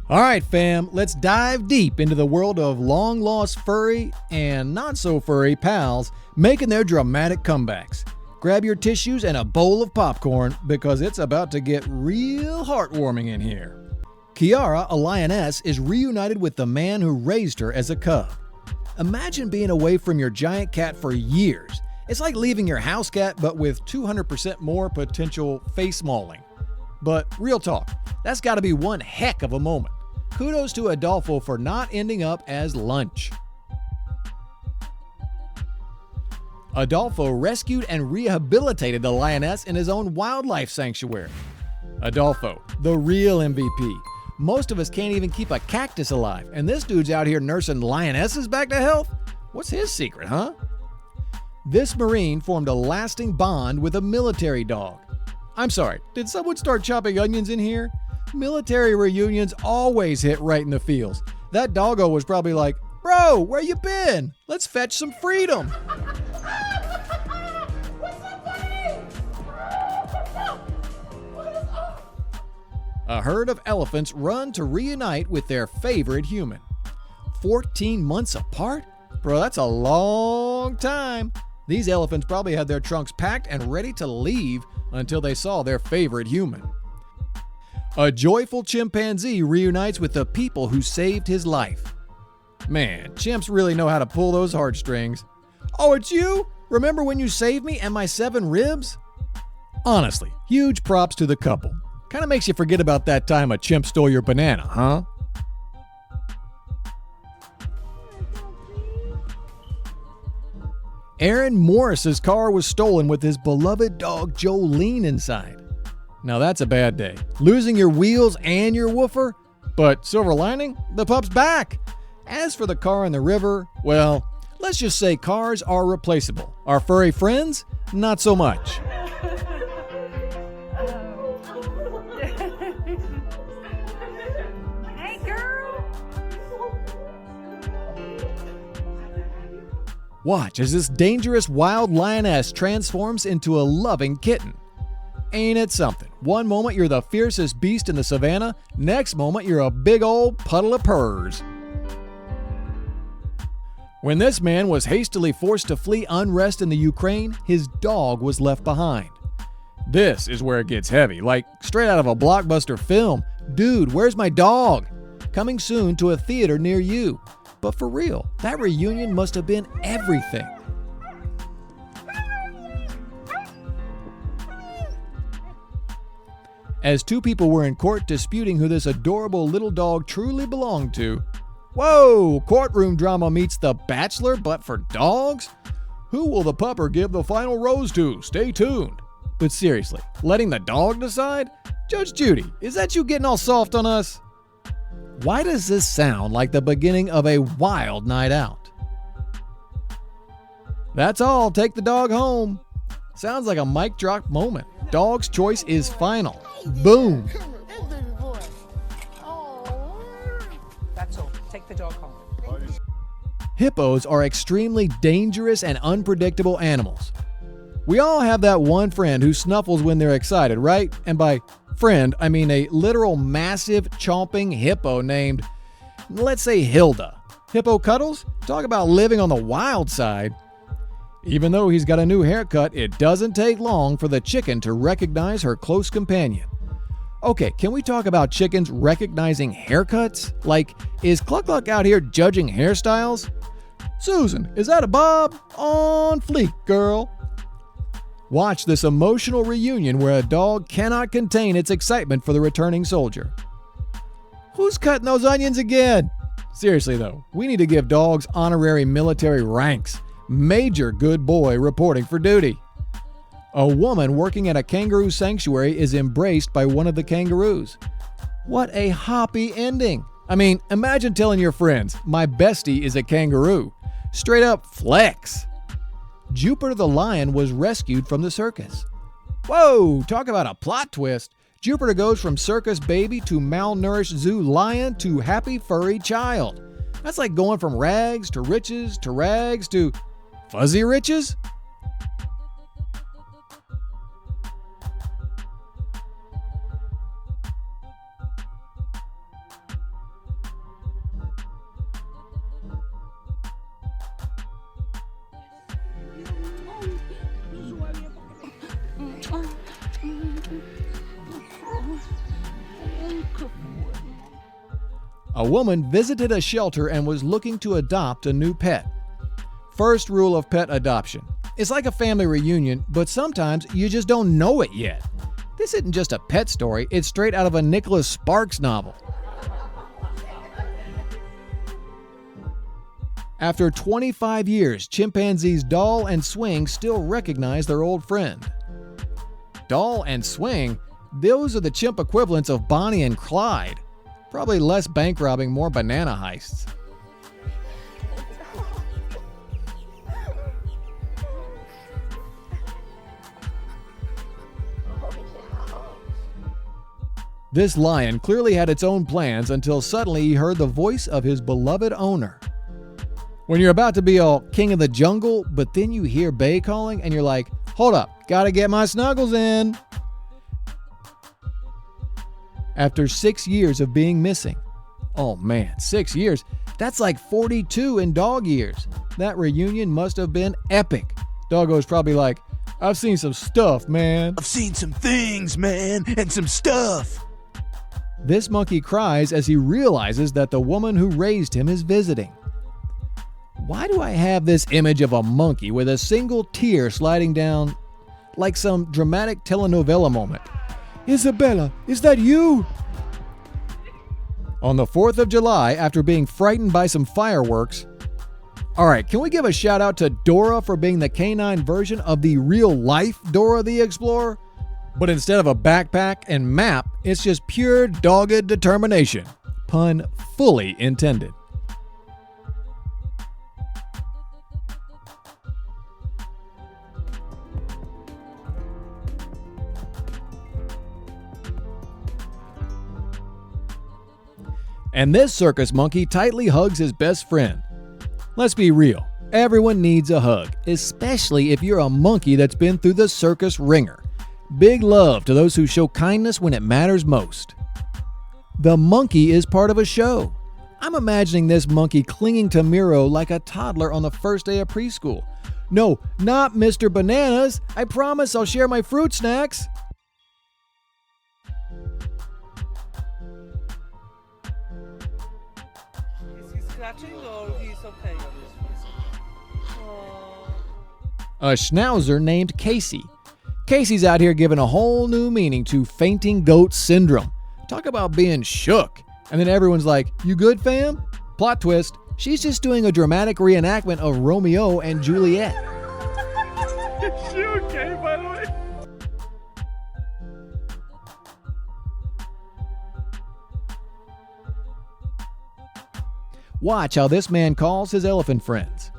All right, fam, let's dive deep into the world of long-lost furry and not-so-furry pals making their dramatic comebacks. Grab your tissues and a bowl of popcorn because it's about to get real heartwarming in here. Kiara, a lioness, is reunited with the man who raised her as a cub. Imagine being away from your giant cat for years. It's like leaving your house cat, but with 200% more potential face mauling. But real talk, that's got to be one heck of a moment. Kudos to Adolfo for not ending up as lunch. Adolfo rescued and rehabilitated the lioness in his own wildlife sanctuary. Adolfo, the real MVP. Most of us can't even keep a cactus alive, and this dude's out here nursing lionesses back to health? What's his secret, huh? This Marine formed a lasting bond with a military dog. I'm sorry, did someone start chopping onions in here? Military reunions always hit right in the feels. That doggo was probably like, "Bro, where you been? Let's fetch some freedom." A herd of elephants run to reunite with their favorite human. 14 months apart? Bro, that's a long time. These elephants probably had their trunks packed and ready to leave until they saw their favorite human. A joyful chimpanzee reunites with the people who saved his life. Man, chimps really know how to pull those heartstrings. Oh, it's you? Remember when you saved me and my 7 ribs? Honestly, huge props to the couple. Kind of makes you forget about that time a chimp stole your banana, huh? Aaron Morris's car was stolen with his beloved dog Jolene inside. Now that's a bad day. Losing your wheels and your woofer? But silver lining, the pup's back. As for the car in the river, well, let's just say cars are replaceable. Our furry friends? Not so much. Hey, girl. Watch as this dangerous wild lioness transforms into a loving kitten. Ain't it something? One moment you're the fiercest beast in the savannah, next moment you're a big old puddle of purrs. When this man was hastily forced to flee unrest in the Ukraine, his dog was left behind. This is where it gets heavy, like straight out of a blockbuster film. Dude, where's my dog? Coming soon to a theater near you. But for real, that reunion must have been everything. As 2 people were in court disputing who this adorable little dog truly belonged to. Whoa! Courtroom drama meets The Bachelor, but for dogs? Who will the pupper give the final rose to? Stay tuned. But seriously, letting the dog decide? Judge Judy, is that you getting all soft on us? Why does this sound like the beginning of a wild night out? That's all. Take the dog home. Sounds like a mic drop moment. Dog's choice is final. Boom. That's all. Take the dog home. Hippos are extremely dangerous and unpredictable animals. We all have that one friend who snuffles when they're excited, right? And by friend, I mean a literal massive chomping hippo named, let's say, Hilda. Hippo cuddles? Talk about living on the wild side. Even though he's got a new haircut, it doesn't take long for the chicken to recognize her close companion. Okay, can we talk about chickens recognizing haircuts? Like, is Cluck Cluck out here judging hairstyles? Susan, is that a bob? On fleek, girl. Watch this emotional reunion where a dog cannot contain its excitement for the returning soldier. Who's cutting those onions again? Seriously though, we need to give dogs honorary military ranks. Major good boy reporting for duty. A woman working at a kangaroo sanctuary is embraced by one of the kangaroos. What a happy ending. I mean, imagine telling your friends, my bestie is a kangaroo. Straight up flex. Jupiter the lion was rescued from the circus. Whoa, talk about a plot twist. Jupiter goes from circus baby to malnourished zoo lion to happy furry child. That's like going from rags to riches to rags to fuzzy riches? A woman visited a shelter and was looking to adopt a new pet. First rule of pet adoption: it's like a family reunion, but sometimes you just don't know it yet. This isn't just a pet story, it's straight out of a Nicholas Sparks novel. After 25 years, chimpanzees Doll and Swing still recognize their old friend. Doll and Swing? Those are the chimp equivalents of Bonnie and Clyde. Probably less bank robbing, more banana heists. This lion clearly had its own plans until suddenly he heard the voice of his beloved owner. When you're about to be all king of the jungle, but then you hear Bay calling and you're like, hold up, gotta get my snuggles in. After 6 years of being missing. Oh man, 6 years? That's like 42 in dog years. That reunion must have been epic. Doggo's probably like, I've seen some stuff, man. I've seen some things, man, and some stuff. This monkey cries as he realizes that the woman who raised him is visiting. Why do I have this image of a monkey with a single tear sliding down like some dramatic telenovela moment? Isabella, is that you? On the 4th of July, after being frightened by some fireworks. Alright, can we give a shout out to Dora for being the canine version of the real life Dora the Explorer? But instead of a backpack and map, it's just pure dogged determination. Pun fully intended. And this circus monkey tightly hugs his best friend. Let's be real, everyone needs a hug, especially if you're a monkey that's been through the circus ringer. Big love to those who show kindness when it matters most. The monkey is part of a show. I'm imagining this monkey clinging to Miro like a toddler on the first day of preschool. No, not Mr. Bananas. I promise I'll share my fruit snacks. Is he scratching or he's okay? A schnauzer named Casey. Casey's out here giving a whole new meaning to fainting goat syndrome. Talk about being shook. And then everyone's like, you good, fam? Plot twist, she's just doing a dramatic reenactment of Romeo and Juliet. Is she okay, by the way? Watch how this man calls his elephant friends.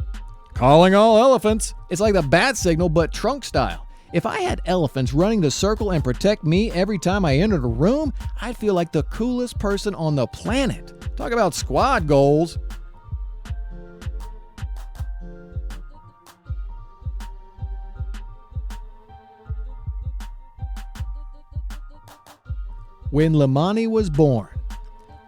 Calling all elephants. It's like the bat signal, but trunk style. If I had elephants running the circle and protect me every time I entered a room, I'd feel like the coolest person on the planet. Talk about squad goals. When Limani was born.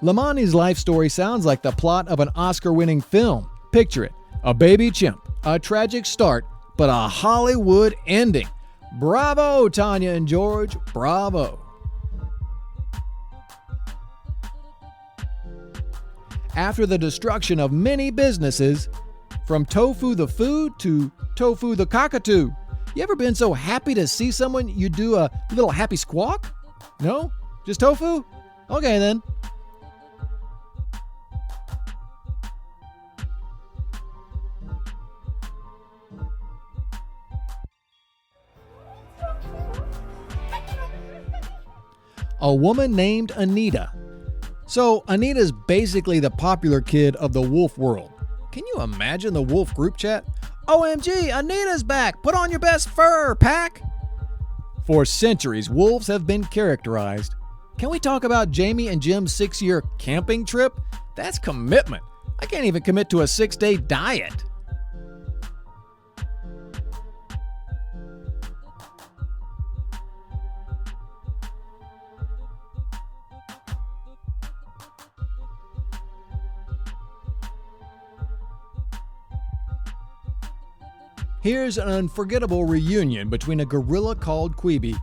Limani's life story sounds like the plot of an Oscar-winning film. Picture it, a baby chimp, a tragic start, but a Hollywood ending. Bravo, Tanya and George, bravo. After the destruction of many businesses, from tofu the food to tofu the cockatoo, you ever been so happy to see someone you do a little happy squawk? No? Just tofu? Okay then. A woman named Anita. So Anita's basically the popular kid of the wolf world. Can you imagine the wolf group chat? OMG, Anita's back! Put on your best fur, pack! For centuries, wolves have been characterized. Can we talk about Jamie and Jim's 6-year camping trip? That's commitment. I can't even commit to a 6-day diet. Here's an unforgettable reunion between a gorilla called Queeby.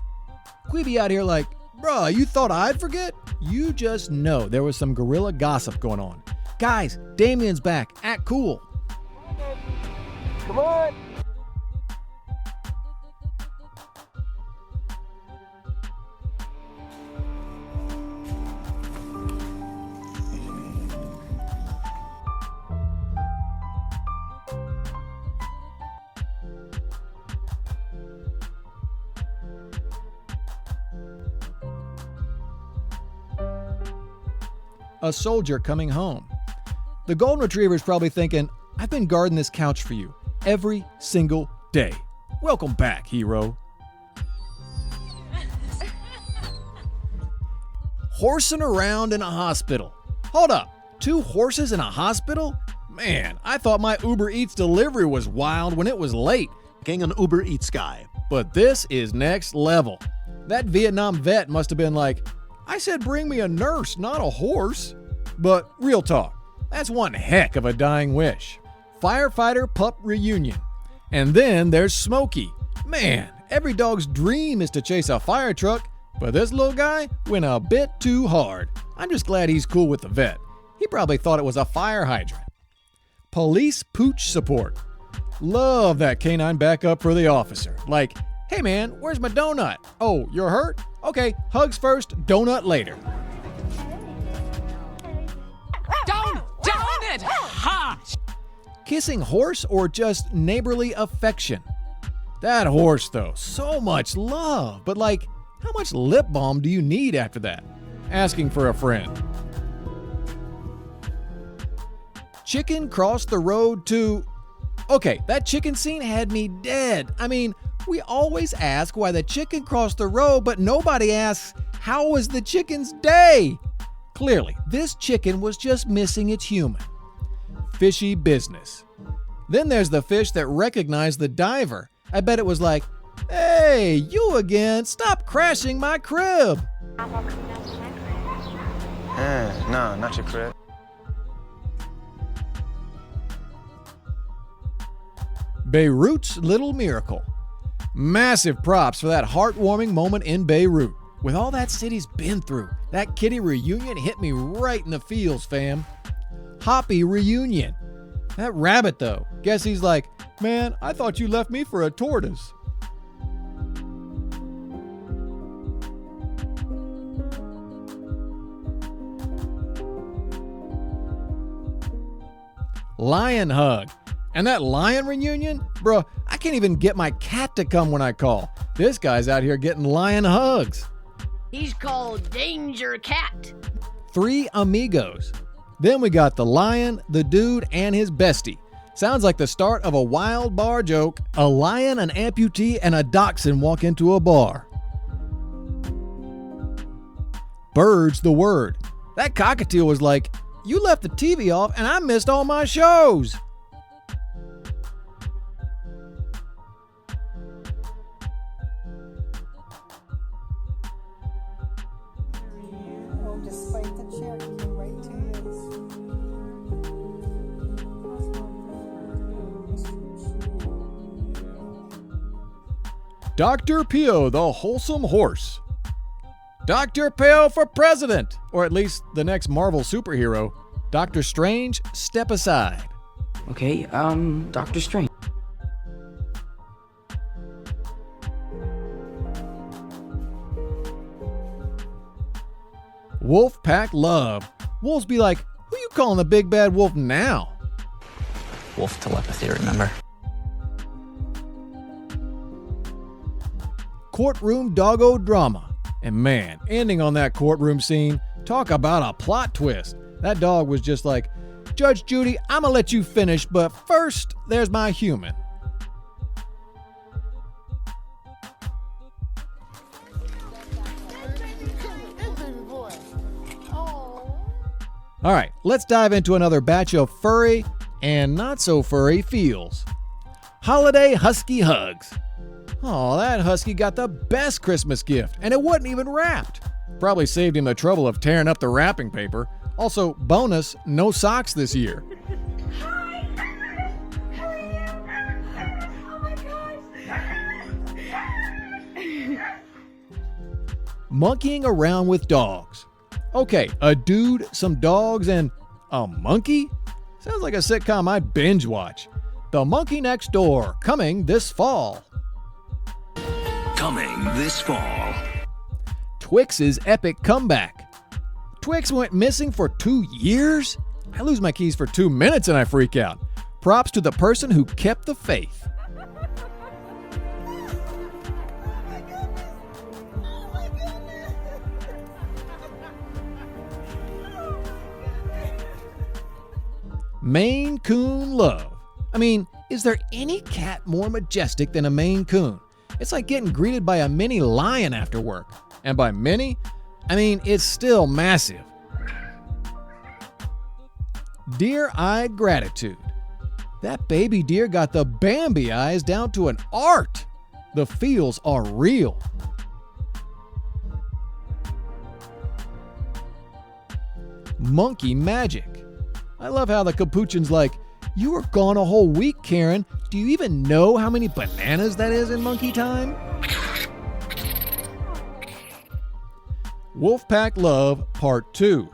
Queeby out here like, bruh, you thought I'd forget? you just know there was some gorilla gossip going on. Guys, Damien's back. Act cool. Come on. A soldier coming home. The golden retriever's probably thinking, I've been guarding this couch for you every single day. Welcome back, hero. Horsing around in a hospital. Hold up, 2 horses in a hospital? Man, I thought my Uber Eats delivery was wild when it was late. King an Uber Eats guy. But this is next level. That Vietnam vet must have been like, I said bring me a nurse, not a horse. But real talk, that's one heck of a dying wish. Firefighter pup reunion. And then there's Smokey. Man, every dog's dream is to chase a fire truck, but this little guy went a bit too hard. I'm just glad he's cool with the vet. He probably thought it was a fire hydrant. Police pooch support. Love that canine backup for the officer. Like, hey man, where's my donut? Oh, you're hurt? Okay, hugs first, donut later. Down it! Ha! Kissing horse or just neighborly affection? That horse though, so much love, but like, how much lip balm do you need after that? Asking for a friend. Chicken crossed the road to... Okay, that chicken scene had me dead. I mean, we always ask why the chicken crossed the road, but nobody asks, how was the chicken's day? Clearly, this chicken was just missing its human. Fishy business. Then there's the fish that recognized the diver. I bet it was like, hey, you again, stop crashing my crib. No, not your crib. Beirut's little miracle. Massive props for that heartwarming moment in Beirut. With all that city's been through, that kitty reunion hit me right in the feels, fam. Hoppy reunion. That rabbit though, guess he's like, man, I thought you left me for a tortoise. Lion hug. And that lion reunion? Bruh, I can't even get my cat to come when I call. This guy's out here getting lion hugs. He's called Danger Cat. 3 amigos. Then we got the lion, the dude, and his bestie. Sounds like the start of a wild bar joke. A lion, an amputee, and a dachshund walk into a bar. Bird's the word. That cockatiel was like, you left the TV off and I missed all my shows. Just wait the chair to wait 2 years. Dr. Pio, the wholesome horse. Dr. Pio for president, or at least the next Marvel superhero. Doctor Strange, step aside. Okay, Doctor Strange. Wolf pack love. Wolves be like, who you calling the big bad wolf now? Wolf telepathy, remember? Courtroom doggo drama. And man, ending on that courtroom scene, talk about a plot twist. That dog was just like, Judge Judy, I'm gonna let you finish, but first, there's my human. All right, let's dive into another batch of furry and not so furry feels. Holiday husky hugs. Oh, that husky got the best Christmas gift, and it wasn't even wrapped. Probably saved him the trouble of tearing up the wrapping paper. Also, bonus, no socks this year. Hi! How are you? Oh my gosh! Monkeying around with dogs. Okay, a dude, some dogs, and a monkey? Sounds like a sitcom I'd binge watch. The Monkey Next Door, coming this fall. Coming this fall. Twix's epic comeback. Twix went missing for 2 years? I lose my keys for 2 minutes and I freak out. Props to the person who kept the faith. Maine Coon love. I mean, is there any cat more majestic than a Maine Coon? It's like getting greeted by a mini lion after work. And by mini, I mean it's still massive. Deer-eyed gratitude. That baby deer got the Bambi eyes down to an art. The feels are real. Monkey magic. I love how the capuchin's like, "You were gone a whole week, Karen. Do you even know how many bananas that is in monkey time?" Wolfpack Love Part 2.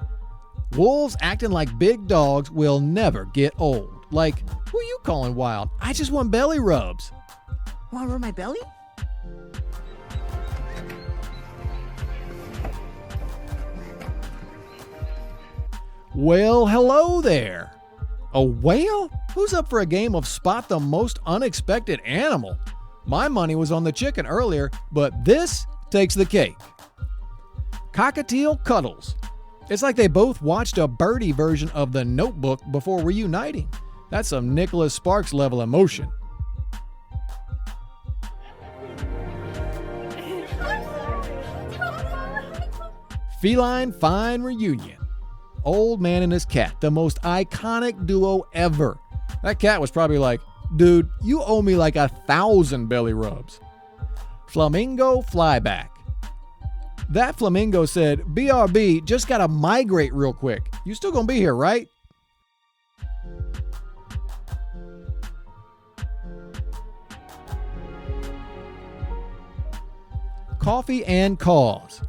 Wolves acting like big dogs will never get old. Like, who you calling wild? I just want belly rubs. Want to rub my belly? Well, hello there. A whale? Who's up for a game of spot the most unexpected animal? My money was on the chicken earlier, but this takes the cake. Cockatiel cuddles. It's like they both watched a birdie version of The Notebook before reuniting. That's some Nicholas Sparks level emotion. Feline Fine Reunion. Old man and his cat, the most iconic duo ever. That cat was probably like, "Dude, you owe me like 1,000 belly rubs." Flamingo Flyback. That flamingo said, "BRB, just gotta migrate real quick. You still gonna be here, right?" Coffee and cause.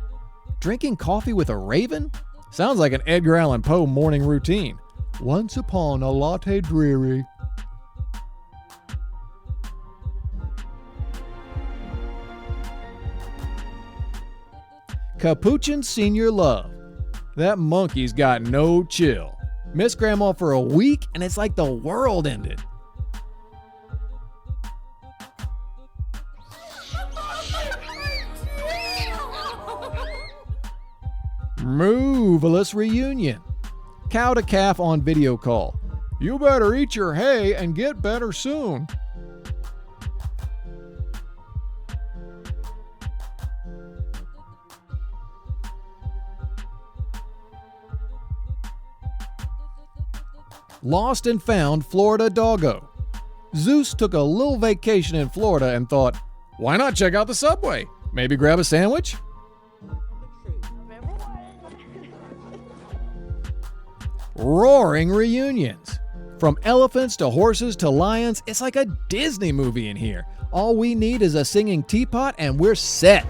Drinking coffee with a raven? Sounds like an Edgar Allan Poe morning routine. Once upon a latte dreary. Capuchin Senior Love. That monkey's got no chill. Missed Grandma for a week and it's like the world ended. Moveless reunion. Cow to calf on video call. You better eat your hay and get better soon. Lost and found Florida doggo. Zeus took a little vacation in Florida and thought, why not check out the subway? Maybe grab a sandwich? Roaring reunions. From elephants to horses to lions, it's like a Disney movie in here. All we need is a singing teapot and we're set.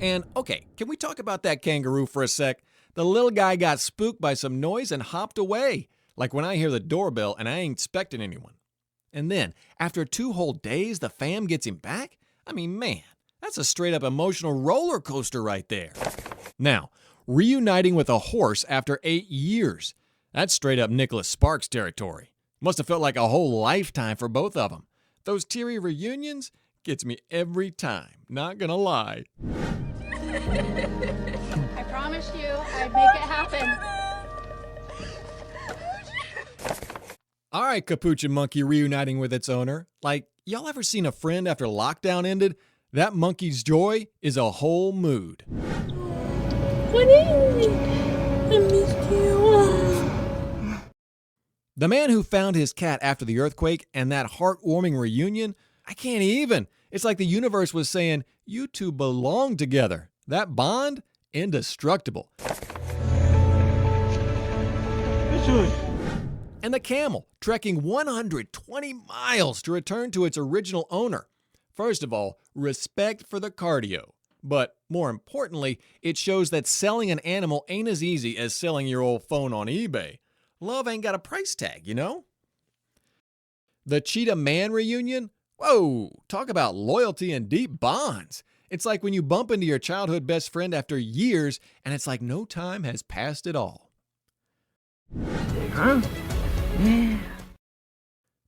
And okay, can we talk about that kangaroo for a sec? The little guy got spooked by some noise and hopped away. Like when I hear the doorbell and I ain't expecting anyone. And then, after 2 whole days, the fam gets him back? I mean, man, that's a straight up emotional roller coaster right there. Now, reuniting with a horse after 8 years. That's straight up Nicholas Sparks territory. Must have felt like a whole lifetime for both of them. Those teary reunions gets me every time, not gonna lie. I promised you I'd make it happen. All right, Capuchin monkey reuniting with its owner. Like, y'all ever seen a friend after lockdown ended? That monkey's joy is a whole mood. What is it? I missed you. The man who found his cat after the earthquake and that heartwarming reunion, I can't even. It's like the universe was saying, you two belong together. That bond, indestructible. And the camel, trekking 120 miles to return to its original owner. First of all, respect for the cardio. But more importantly, it shows that selling an animal ain't as easy as selling your old phone on eBay. Love ain't got a price tag, you know? The Cheetah Man reunion? Whoa, talk about loyalty and deep bonds. It's like when you bump into your childhood best friend after years, and it's like no time has passed at all. Huh? Yeah.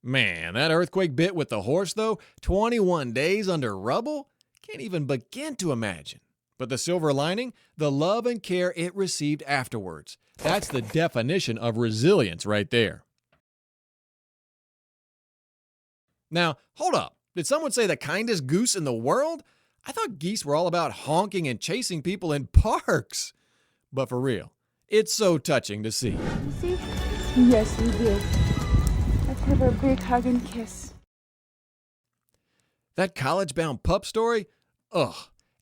Man, that earthquake bit with the horse, though, 21 days under rubble? Can't even begin to imagine. But the silver lining? The love and care it received afterwards. That's the definition of resilience right there. Now, hold up. Did someone say the kindest goose in the world? I thought geese were all about honking and chasing people in parks. But for real, it's so touching to see. You see? Yes, we did. Let's have a big hug and kiss. That college-bound pup story? Ugh.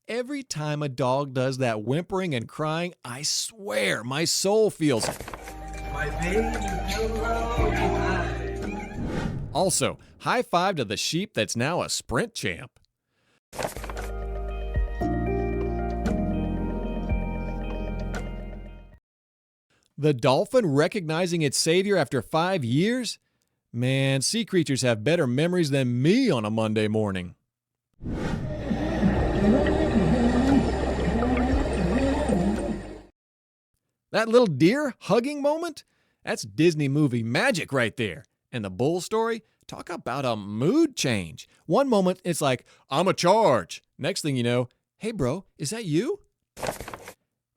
Every time a dog does that whimpering and crying, I swear my soul feels it. My baby, hello. Also, high five to the sheep that's now a sprint champ. The dolphin recognizing its savior after 5 years? Man, sea creatures have better memories than me on a Monday morning. That little deer hugging moment? That's Disney movie magic right there. And the bull story? Talk about a mood change. One moment, it's like, I'm a charge. Next thing you know, hey bro, is that you?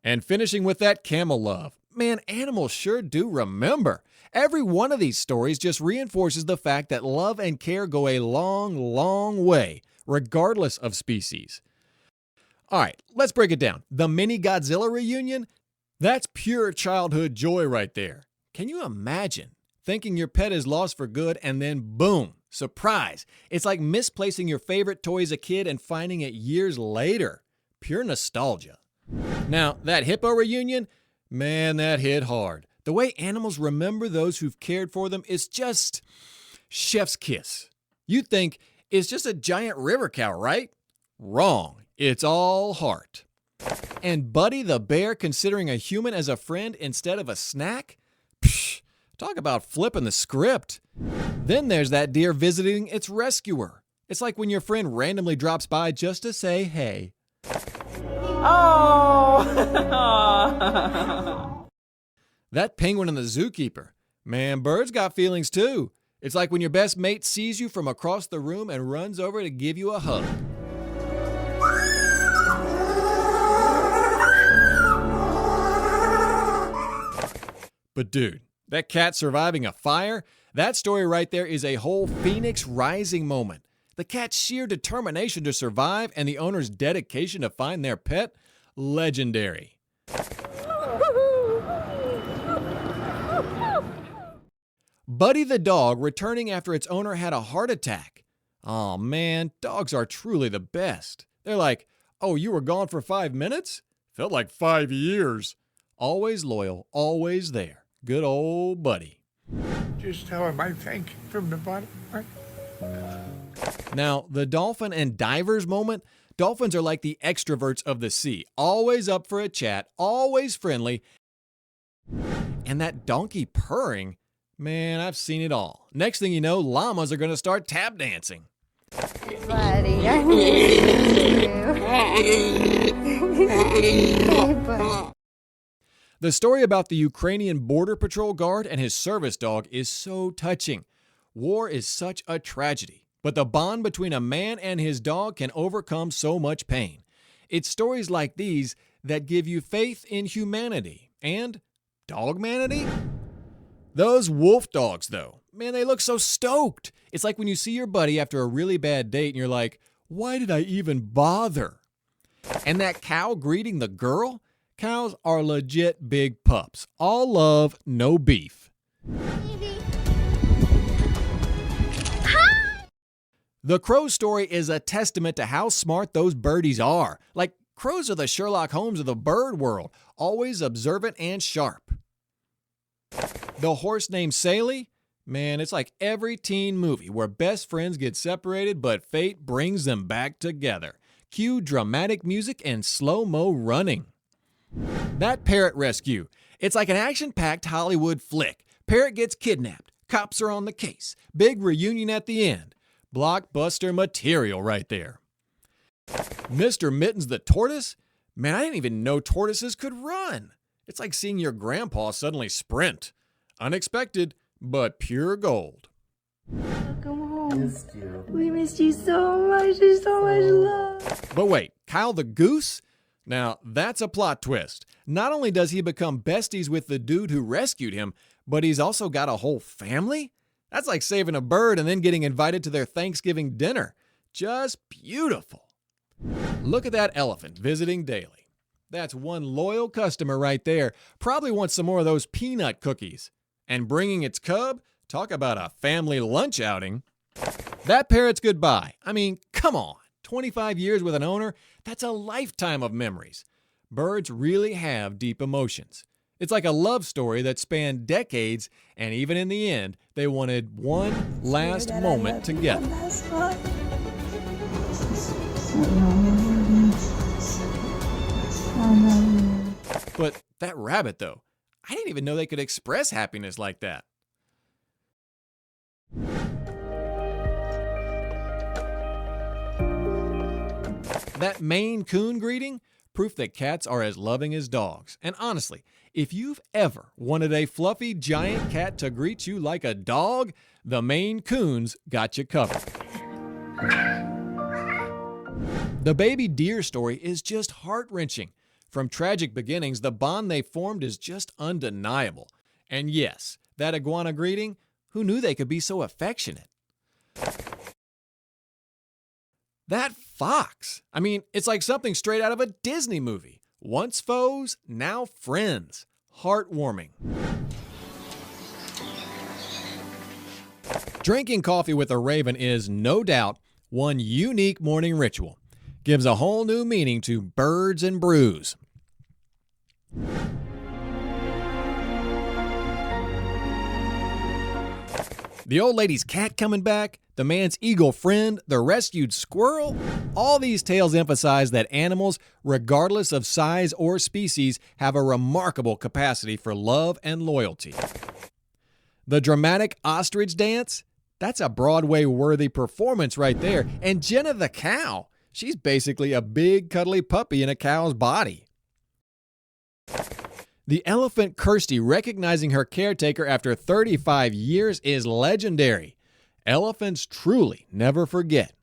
And finishing with that camel love. Man, animals sure do remember. Every one of these stories just reinforces the fact that love and care go a long, long way, regardless of species. All right, let's break it down. The mini Godzilla reunion? That's pure childhood joy right there. Can you imagine thinking your pet is lost for good and then boom, surprise. It's like misplacing your favorite toy as a kid and finding it years later. Pure nostalgia. Now, that hippo reunion? Man, that hit hard. The way animals remember those who've cared for them is just chef's kiss. You'd think it's just a giant river cow, right? Wrong. It's all heart. And Buddy the bear considering a human as a friend instead of a snack? Psh, talk about flipping the script. Then there's that deer visiting its rescuer. It's like when your friend randomly drops by just to say hey. Oh! That penguin and the zookeeper. Man, birds got feelings too. It's like when your best mate sees you from across the room and runs over to give you a hug. But dude, that cat surviving a fire? That story right there is a whole phoenix rising moment. The cat's sheer determination to survive and the owner's dedication to find their pet? Legendary. Buddy the dog returning after its owner had a heart attack. Aw man, dogs are truly the best. They're like, oh, you were gone for 5 minutes? Felt like 5 years. Always loyal, always there. Good old Buddy. Just tell him I thank you from the bottom. Now, the dolphin and divers moment. Dolphins are like the extroverts of the sea. Always up for a chat, always friendly. And that donkey purring, man, I've seen it all. Next thing you know, llamas are going to start tap dancing. Buddy, I miss you. Hey, buddy. The story about the Ukrainian border patrol guard and his service dog is so touching. War is such a tragedy, but the bond between a man and his dog can overcome so much pain. It's stories like these that give you faith in humanity and dogmanity. Those wolf dogs, though, man, they look so stoked. It's like when you see your buddy after a really bad date and you're like, why did I even bother? And that cow greeting the girl? Cows are legit big pups. All love, no beef. The crow story is a testament to how smart those birdies are. Like, crows are the Sherlock Holmes of the bird world, always observant and sharp. The horse named Sally? Man, it's like every teen movie where best friends get separated but fate brings them back together. Cue dramatic music and slow-mo running. That parrot rescue. It's like an action-packed Hollywood flick. Parrot gets kidnapped. Cops are on the case. Big reunion at the end. Blockbuster material right there. Mr. Mittens the tortoise? Man, I didn't even know tortoises could run. It's like seeing your grandpa suddenly sprint. Unexpected, but pure gold. Welcome home. We missed you so much. There's so much love. But wait, Kyle the goose? Now, that's a plot twist. Not only does he become besties with the dude who rescued him, but he's also got a whole family? That's like saving a bird and then getting invited to their Thanksgiving dinner. Just beautiful. Look at that elephant visiting daily. That's one loyal customer right there. Probably wants some more of those peanut cookies. And bringing its cub? Talk about a family lunch outing. That parrot's goodbye. I mean, come on. 25 years with an owner? That's a lifetime of memories. Birds really have deep emotions. It's like a love story that spanned decades, and even in the end, they wanted one last moment together. But that rabbit, though, I didn't even know they could express happiness like that. That Maine Coon greeting? Proof that cats are as loving as dogs. And honestly, if you've ever wanted a fluffy giant cat to greet you like a dog, the Maine Coons got you covered. The baby deer story is just heart-wrenching. From tragic beginnings, the bond they formed is just undeniable. And yes, that iguana greeting, who knew they could be so affectionate? That fox. I mean, it's like something straight out of a Disney movie. Once foes, now friends. Heartwarming. Drinking coffee with a raven is, no doubt, one unique morning ritual. Gives a whole new meaning to birds and brews. The old lady's cat coming back, the man's eagle friend, the rescued squirrel. All these tales emphasize that animals, regardless of size or species, have a remarkable capacity for love and loyalty. The dramatic ostrich dance? That's a Broadway-worthy performance right there. And Jenna the cow, she's basically a big cuddly puppy in a cow's body. The elephant Kirsty recognizing her caretaker after 35 years is legendary. Elephants truly never forget.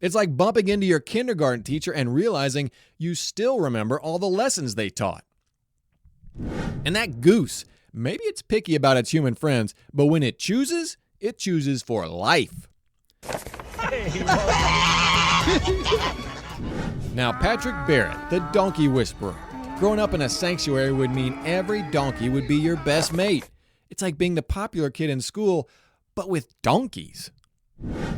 It's like bumping into your kindergarten teacher and realizing you still remember all the lessons they taught. And that goose, maybe it's picky about its human friends, but when it chooses for life. Now, Patrick Barrett, the donkey whisperer. Growing up in a sanctuary would mean every donkey would be your best mate. It's like being the popular kid in school, but with donkeys.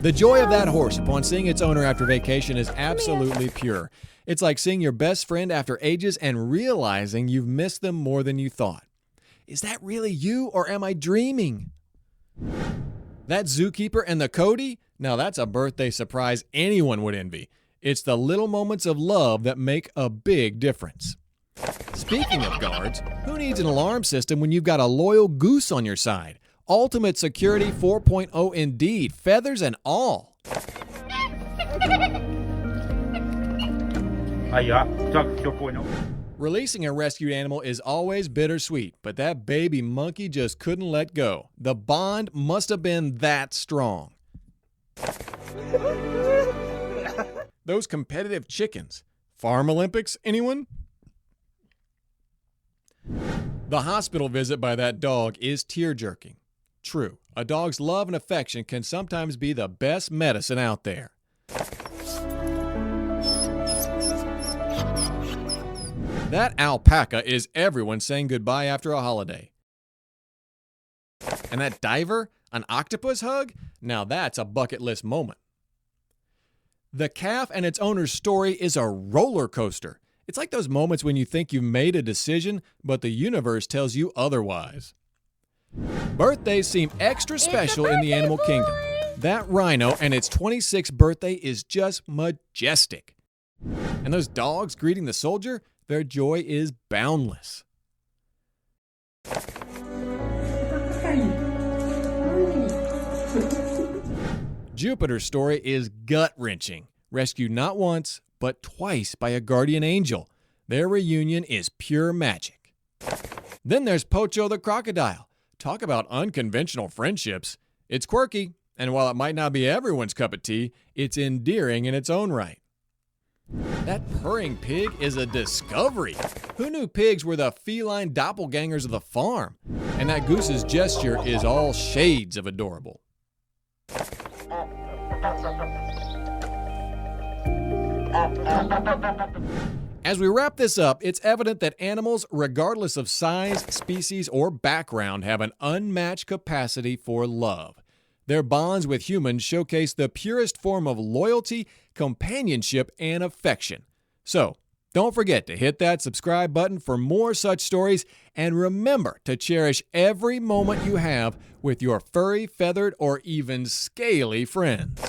The joy of that horse upon seeing its owner after vacation is absolutely pure. It's like seeing your best friend after ages and realizing you've missed them more than you thought. Is that really you, or am I dreaming? That zookeeper and the Cody? Now that's a birthday surprise anyone would envy. It's the little moments of love that make a big difference. Speaking of guards, who needs an alarm system when you've got a loyal goose on your side? Ultimate Security 4.0 indeed, feathers and all. Releasing a rescued animal is always bittersweet, but that baby monkey just couldn't let go. The bond must have been that strong. Those competitive chickens. Farm Olympics, anyone? The hospital visit by that dog is tear-jerking. True, a dog's love and affection can sometimes be the best medicine out there. That alpaca is everyone saying goodbye after a holiday. And that diver, an octopus hug? Now that's a bucket list moment. The calf and its owner's story is a roller coaster. It's like those moments when you think you've made a decision, but the universe tells you otherwise. Birthdays seem extra special in the animal kingdom. That rhino and its 26th birthday is just majestic. And those dogs greeting the soldier, their joy is boundless. Jupiter's story is gut-wrenching. Rescued not once, but twice by a guardian angel. Their reunion is pure magic. Then there's Pocho the crocodile. Talk about unconventional friendships. It's quirky, and while it might not be everyone's cup of tea, it's endearing in its own right. That purring pig is a discovery. Who knew pigs were the feline doppelgangers of the farm? And that goose's gesture is all shades of adorable. As we wrap this up, it's evident that animals, regardless of size, species, or background, have an unmatched capacity for love. Their bonds with humans showcase the purest form of loyalty, companionship, and affection. So, don't forget to hit that subscribe button for more such stories, and remember to cherish every moment you have with your furry, feathered, or even scaly friends.